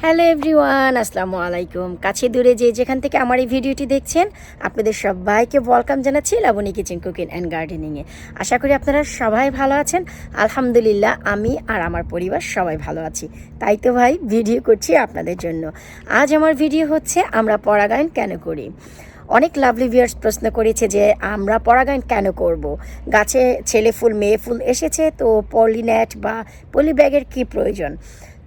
Hello everyone, আসসালামু আলাইকুম। কাছে দূরে যেখান থেকে আমার এই ভিডিওটি দেখছেন, আপনাদের সবাইকে ওয়েলকাম জানাচ্ছি লাবণী কিচেন কুকিং অ্যান্ড গার্ডেনিংয়ে। আশা করি আপনারা সবাই ভালো আছেন। আলহামদুলিল্লাহ, আমি আর আমার পরিবার সবাই ভালো আছি। তাই তো ভাই ভিডিও করছি আপনাদের জন্য। আজ আমার ভিডিও হচ্ছে আমরা পরাগায়ন কেন করি। অনেক লাভলি ভিউয়ার্স প্রশ্ন করেছে যে আমরা পরাগায়ন কেন করব, গাছে ছেলে ফুল মেয়ে ফুল এসেছে, তো পলিনেট বা পলি ব্যাগের কী প্রয়োজন।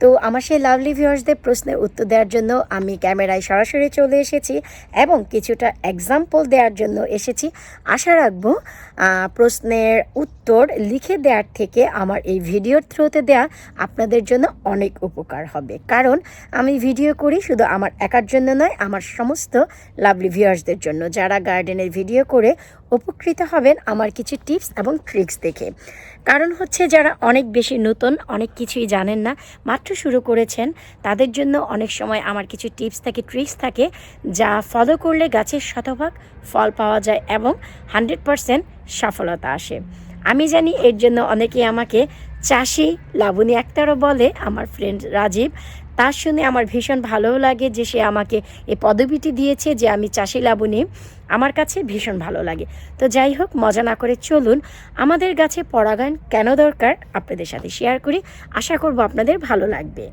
তো আমার সেই লাভলি ভিউয়ার্সদের প্রশ্নের উত্তর দেওয়ার জন্য আমি ক্যামেরায় সরাসরি চলে এসেছি এবং কিছুটা এক্সাম্পল দেওয়ার জন্য এসেছি। আশা রাখবো প্রশ্নের উত্তর লিখে দেওয়ার থেকে আমার এই ভিডিওর থ্রুতে দেওয়া আপনাদের জন্য অনেক উপকার হবে। কারণ আমি ভিডিও করি শুধু আমার একার জন্য নয়, আমার সমস্ত লাভলি ভিউয়ার্সদের জন্য, যারা গার্ডেনের ভিডিও করে উপকৃত হবেন আমার কিছু টিপস এবং ট্রিক্স দেখে। কারণ হচ্ছে যারা অনেক বেশি নতুন, অনেক কিছুই জানেন না, মাত্র শুরু করেছেন, তাদের জন্য অনেক সময় আমার কিছু টিপস থাকে, ট্রিক্স থাকে, যা ফলো করলে গাছের শতভাগ ফল পাওয়া যায় এবং 100% সফলতা আসে। আমি জানি এর জন্য অনেকেই আমাকে চাষি লাবণী একটারও বলে। আমার ফ্রেন্ড রাজীব, তার শুনে আমার ভীষণ ভালোও লাগে যে সে আমাকে এই পদবিটি দিয়েছে যে আমি চাষি লাবণী। আমার কাছে ভীষণ ভালো লাগে। তো যাই হোক, মজা না করে চলুন আমাদের গাছে পরাগায়ন কেন দরকার আপনাদের সাথে শেয়ার করি। আশা করব আপনাদের ভালো লাগবে।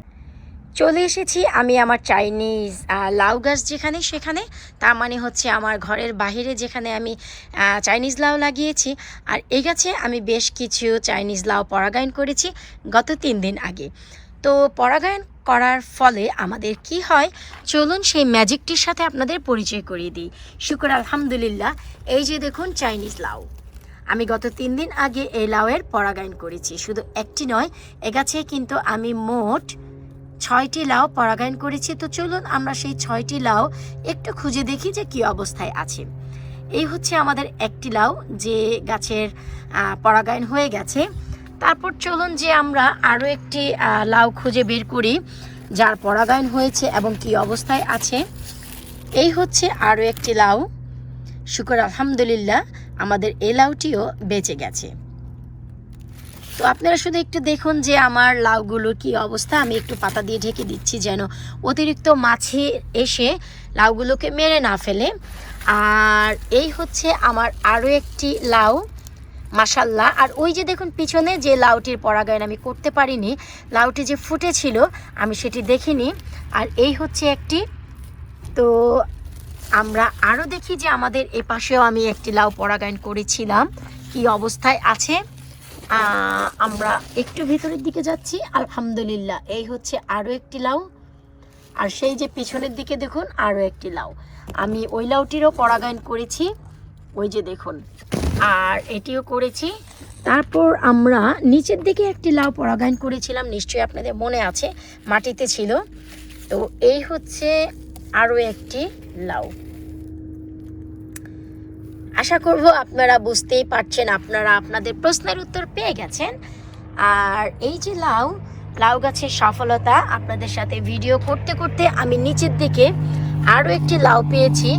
চলে এসেছি আমি আমার চাইনিজ লাউ গাছ যেখানে সেখানে, তার মানে হচ্ছে আমার ঘরের বাহিরে যেখানে আমি চাইনিজ লাউ লাগিয়েছি। আর এই গাছে আমি বেশ কিছু চাইনিজ লাউ পরাগায়ন করেছি গত 3 দিন আগে। তো পরাগায়ন করার ফলে আমাদের কি হয়, চলুন সেই ম্যাজিকটির সাথে আপনাদের পরিচয় করিয়ে দিই। শুকর আলহামদুলিল্লাহ, এই যে দেখুন চাইনিজ লাউ। আমি গত 3 দিন আগে এই লাউয়ের পরাগায়ন করেছি। শুধু একটি নয়, এ গাছে কিন্তু আমি মোট 6টি লাউ পরাগায়ন করেছি। তো চলুন আমরা সেই 6টি লাউ একটু খুঁজে দেখি যে কী অবস্থায় আছে। এই হচ্ছে আমাদের একটি লাউ যে গাছের পরাগায়ন হয়ে গেছে। তারপর চলুন যে আমরা আরও একটি লাউ খুঁজে বের করি যার পরাগায়ন হয়েছে এবং কী অবস্থায় আছে। এই হচ্ছে আরও একটি লাউ। শুকর আলহামদুলিল্লাহ, আমাদের এই লাউটিও বেঁচে গেছে। তো আপনারা শুধু একটু দেখুন যে আমার লাউগুলোর কী অবস্থা। আমি একটু পাতা দিয়ে ঢেকে দিচ্ছি যেন অতিরিক্ত মাছি এসে লাউগুলোকে মেরে না ফেলে। আর এই হচ্ছে আমার আরও একটি লাউ, মাশাল্লাহ। আর ওই যে দেখুন পিছনে যে লাউটির পরাগায়ন আমি করতে পারিনি, লাউটি যে ফুটেছিল আমি সেটি দেখিনি। আর এই হচ্ছে একটি। তো আমরা আরও দেখি যে আমাদের এ পাশেও আমি একটি লাউ পরাগায়ন করেছিলাম, কি অবস্থায় আছে। আমরা একটু ভিতরের দিকে যাচ্ছি। আলহামদুলিল্লাহ, এই হচ্ছে আরও একটি লাউ। আর সেই যে পিছনের দিকে দেখুন আরও একটি লাউ, আমি ওই লাউটিরও পরাগায়ন করেছি, ওই যে দেখুন। আর এটিও করেছি। তারপর আমরা নিচের দিকে একটি লাউ পরাগায়ন করেছিলাম, নিশ্চয়ই আপনাদের মনে আছে, মাটিতে ছিল। তো এই হচ্ছে আরও একটি লাউ। আশা করব আপনারা বুঝতেই পারছেন, আপনারা আপনাদের প্রশ্নের উত্তর পেয়ে গেছেন। আর এই যে লাউ গাছের সফলতা আপনাদের সাথে ভিডিও করতে করতে আমি নিচের দিকে আরও একটি লাউ পেয়েছি,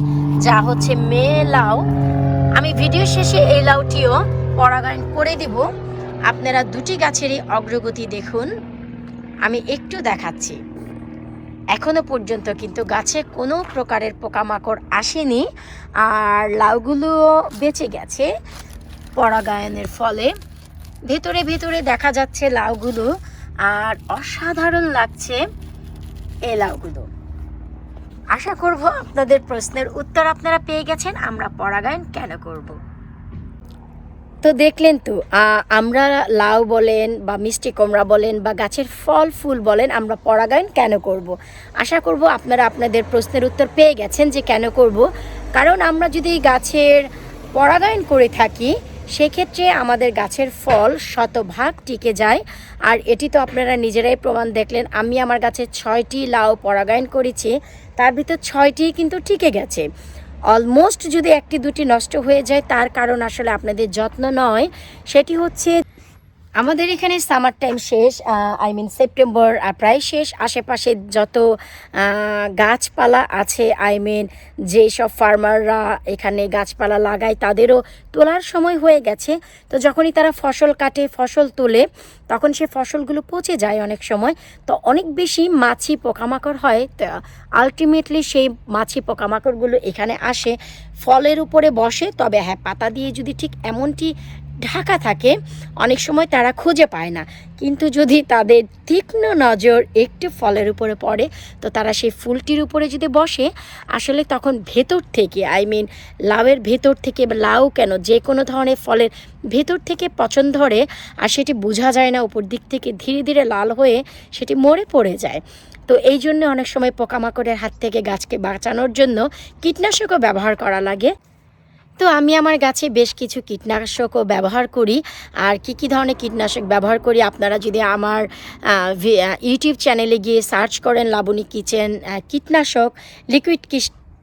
যা হচ্ছে মেয়ে লাউ। আমি ভিডিও শেষে এই লাউটিও পরাগায়ন করে দিব। আপনারা দুটি গাছেরই অগ্রগতি দেখুন, আমি একটু দেখাচ্ছি। এখনো পর্যন্ত কিন্তু গাছে কোনো প্রকারের পোকামাকড় আসেনি, আর লাউগুলো বেঁচে গেছে পরাগায়নের ফলে। ভেতরে ভেতরে দেখা যাচ্ছে লাউগুলো, আর অসাধারণ লাগছে এই লাউগুলো। আশা করব আপনাদের প্রশ্নের উত্তর আপনারা পেয়ে গেছেন আমরা পরাগায়ন কেন করব। তো দেখলেন তো, আমরা লাউ বলেন বা মিষ্টি কুমড়া বলেন বা গাছের ফল ফুল বলেন, আমরা পরাগায়ন কেন করব। আশা করব আপনারা আপনাদের প্রশ্নের উত্তর পেয়ে গেছেন যে কেন করব। কারণ আমরা যদি গাছের পরাগায়ন করে থাকি, সেক্ষেত্রে আমাদের গাছের ফল শতভাগ টিকে যায়। আর এটি তো আপনারা নিজেরাই প্রমাণ দেখলেন। আমি আমার গাছে 6টি লাউ পরাগায়ন করেছি, তার ভিতর 6টি কিন্তু টিকে গেছে। অলমোস্ট যদি 1-2টি নষ্ট হয়ে যায়, তার কারণ আসলে আপনাদের যত্ন নয়, সেটি হচ্ছে আমাদের এখানে সামার টাইম শেষ, আই মিন সেপ্টেম্বর প্রায় শেষ। আশেপাশে যত গাছপালা আছে, আই মিন যেসব ফার্মাররা এখানে গাছপালা লাগায় তাদেরও তোলার সময় হয়ে গেছে। তো যখনই তারা ফসল কাটে, ফসল তোলে, তখন সে ফসলগুলো পচে যায় অনেক সময়। তো অনেক বেশি মাছি পোকামাকড় হয়। তো আলটিমেটলি সেই মাছি পোকামাকড়গুলো এখানে আসে, ফলের উপরে বসে। তবে হ্যাঁ, পাতা দিয়ে যদি ঠিক এমনটি ঢাকা থাকে, অনেক সময় তারা খুঁজে পায় না। কিন্তু যদি তাদের তীক্ষ্ণ নজর একটু ফলের উপরে পড়ে, তো তারা সেই ফুলটির উপরে যদি বসে, আসলে তখন ভেতর থেকে, আই মিন লাউয়ের ভেতর থেকে, বা লাউ কেন, যে কোনো ধরনের ফলের ভেতর থেকে পচন ধরে, আর সেটি বোঝা যায় না। উপর দিক থেকে ধীরে ধীরে লাল হয়ে সেটি মরে পড়ে যায়। তো এই জন্য অনেক সময় পোকামাকড়ের হাত থেকে গাছকে বাঁচানোর জন্য কীটনাশকও ব্যবহার করা লাগে। তো আমি আমার গাছে বেশ কিছু কীটনাশকও ব্যবহার করি। আর কি ধরনের কীটনাশক ব্যবহার করি, আপনারা যদি আমার ইউটিউব চ্যানেলে গিয়ে সার্চ করেন লাবণী কিচেন কীটনাশক, লিকুইড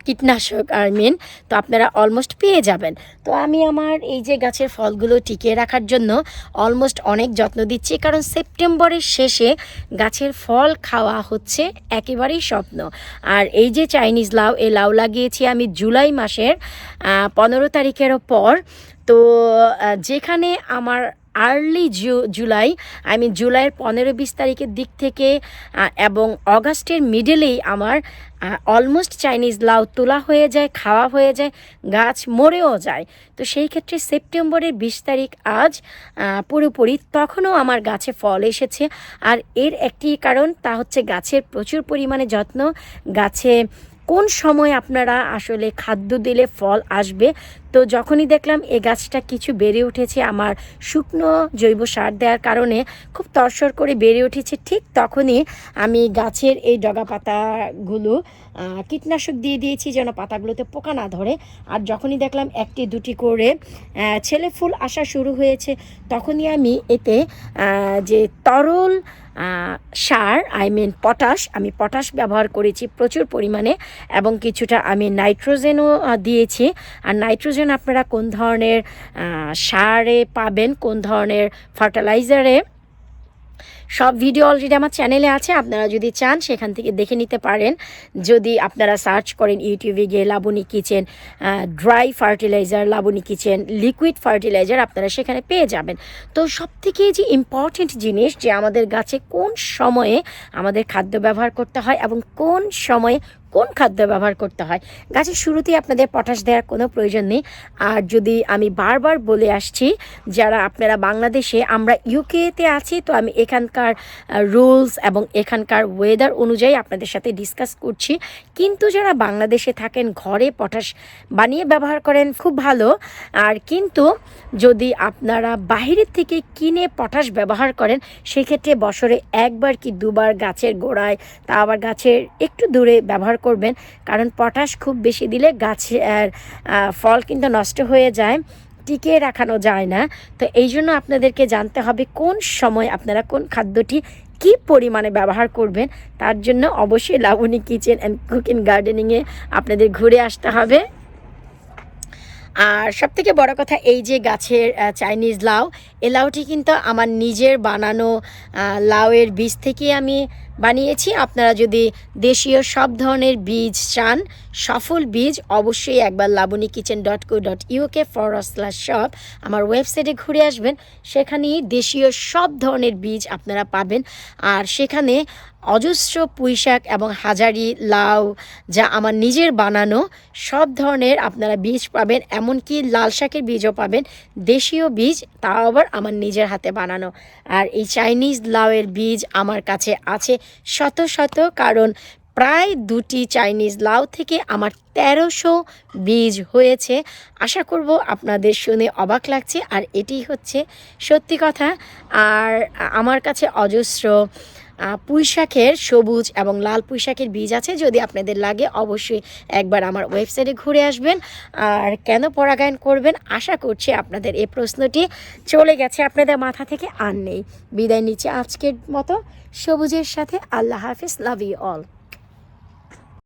কীটনাশক আই মিন, তো আপনারা অলমোস্ট পেয়ে যাবেন। তো আমি আমার এই যে গাছের ফলগুলো টিকিয়ে রাখার জন্য অলমোস্ট অনেক যত্ন দিচ্ছি, কারণ সেপ্টেম্বরের শেষে গাছের ফল খাওয়া হচ্ছে একেবারেই স্বপ্ন। আর এই যে চাইনিজ লাউ, এই লাউ লাগিয়েছি আমি জুলাই মাসের 15 তারিখেরও পর। তো যেখানে আমার আর্লি জুলাই, আই মিন জুলাইয়ের 15-20 তারিখের দিক থেকে এবং অগাস্টের মিডলেই আমার অলমোস্ট চাইনিজ লাউ তোলা হয়ে যায়, খাওয়া হয়ে যায়, গাছ মরেও যায়। তো সেই ক্ষেত্রে সেপ্টেম্বরের 20 তারিখ আজ পুরোপুরি, তখনও আমার গাছে ফল এসেছে। আর এর একটি কারণ, তা হচ্ছে গাছের প্রচুর পরিমাণে যত্ন। গাছে কোন সময় আপনারা আসলে খাদ্য দিলে ফল আসবে। তো যখনই দেখলাম এই গাছটা কিছু বেড়ে উঠেছে, আমার শুকনো জৈব সার দেওয়ার কারণে খুব তরসর করে বেড়ে উঠেছে, ঠিক তখনই আমি গাছের এই ডগা পাতাগুলো কীটনাশক দিয়ে দিয়েছি যেন পাতাগুলোতে পোকা না ধরে। আর যখনই দেখলাম একটি দুটি করে ছেলে ফুল আসা শুরু হয়েছে, তখনই আমি এতে যে তরল সার, আই মিন পটাশ, আমি পটাশ ব্যবহার করেছি প্রচুর পরিমাণে, এবং কিছুটা আমি নাইট্রোজেনও দিয়েছি। আর নাইট্রোজেন আপনারা কোন ধরনের সারে পাবেন, কোন ধরনের ফার্টিলাইজারে, সব ভিডিও অলরেডি আমার চ্যানেলে আছে, আপনারা যদি চান সেখান থেকে দেখে নিতে পারেন। যদি আপনারা সার্চ করেন ইউটিউবে গিয়ে Labani kitchen dry fertilizer, Labani kitchen liquid fertilizer, আপনারা সেখানে পেয়ে যাবেন। তো সবথেকে যে ইম্পর্টেন্ট জিনিস, যে আমাদের গাছে কোন সময়ে আমাদের খাদ্য ব্যবহার করতে হয় এবং কোন সময়ে কোন খাদ্য ব্যবহার করতে হয়। গাছের শুরুতেই আপনাদের পটাশ দেওয়ার কোনো প্রয়োজন নেই। আর যদি আমি বারবার বলে আসছি, যারা আপনারা বাংলাদেশে, আমরা ইউকেতে আছি, তো আমি এখানকার রুলস এবং এখানকার ওয়েদার অনুযায়ী আপনাদের সাথে ডিসকাস করছি। কিন্তু যারা বাংলাদেশে থাকেন, ঘরে পটাশ বানিয়ে ব্যবহার করেন, খুব ভালো। আর কিন্তু যদি আপনারা বাইরের থেকে কিনে পটাশ ব্যবহার করেন, সেক্ষেত্রে বছরে একবার কি দুবার গাছের গোড়ায়, তা আবার গাছের একটু দূরে ব্যবহার করবেন। কারণ পটাশ খুব বেশি দিলে গাছের ফল কিন্তু নষ্ট হয়ে যায়, টিকিয়ে রাখানো যায় না। তো এই জন্য আপনাদেরকে জানতে হবে কোন সময় আপনারা কোন খাদ্যটি কি পরিমাণে ব্যবহার করবেন। তার জন্য অবশ্যই লাবণী কিচেন অ্যান্ড কুকিং গার্ডেনিংয়ে আপনাদের ঘুরে আসতে হবে। আর সবথেকে বড় কথা, এই যে গাছের চাইনিজ লাউ, এই লাউটি কিন্তু আমার নিজের বানানো লাউয়ের বীজ থেকে আমি বানিয়েছি। আপনারা যদি দেশীয় সব ধরনের বীজ চান, সফল বীজ, অবশ্যই একবার labonykitchen.co.uk/shop আমার ওয়েবসাইটে ঘুরে আসবেন। সেখানেই দেশীয় সব ধরনের বীজ আপনারা পাবেন। আর সেখানে অজস্র পুঁইশাক এবং হাজারি লাউ, যা আমার নিজের বানানো, সব ধরনের আপনারা বীজ পাবেন। এমনকি লাল শাকের বীজও পাবেন, দেশীয় বীজ, তাও আবার আমার নিজের হাতে বানানো। আর এই চাইনিজ লাউয়ের বীজ আমার কাছে আছে শত শত, কারণ প্রায় 2টি চাইনিজ লাউ থেকে আমার 1300 বীজ হয়েছে। আশা করব আপনাদের শুনে অবাক লাগছে, আর এটি হচ্ছে সত্যি কথা। আর আমার কাছে অজস্র পুঁইশাকের সবুজ এবং লাল পুঁইশাকের বীজ আছে। যদি আপনাদের লাগে অবশ্যই একবার আমার ওয়েবসাইটে ঘুরে আসবেন। আর কেন পরাগায়ন করবেন, আশা করছি আপনাদের এই প্রশ্নটি চলে গেছে আপনাদের মাথা থেকে, আর নেই। বিদায় নিচ্ছে আজকের মতো, সবুজের সাথে। আল্লাহ হাফিজ, লাভ ইউ অল।